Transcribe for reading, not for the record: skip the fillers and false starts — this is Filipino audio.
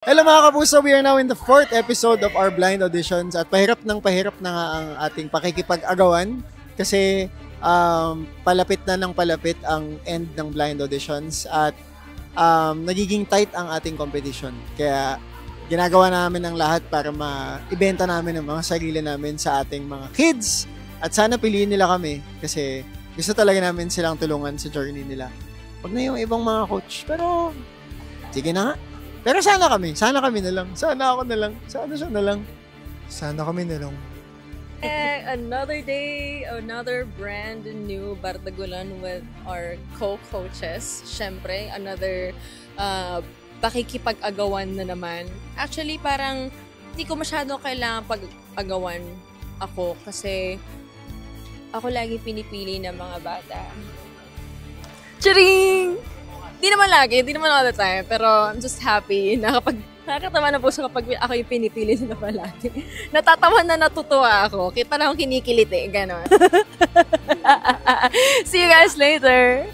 Hello mga kapuso, we are now in the 4th episode of our blind auditions at pahirap na nga ang ating pakikipag-agawan kasi palapit na ng palapit ang end ng blind auditions at nagiging tight ang ating competition. Kaya ginagawa namin ang lahat para ma-ibenta namin ang mga sarili namin sa ating mga kids at sana piliin nila kami kasi gusto talaga namin silang tulungan sa journey nila. Huwag na yung ibang mga coach, pero sige na nga. Pero sana kami na lang. Sana ako na lang. Sana siya na lang. Sana kami na lang. Another day, another brand new Bardagulan with our co-coaches. Siyempre, another pakikipag-agawan na naman. Actually, parang hindi ko masyado kailangan pag-agawan ako kasi ako lagi pinipili ng mga bata. Charing! Di naman lagi, di naman all the time, pero I'm just happy na kapag nakakatawa na po siya kapag ako yung pinipili nila palagi. Natatawa na natutuwa ako. Kita lang akong kinikilit gano'n. See you guys later!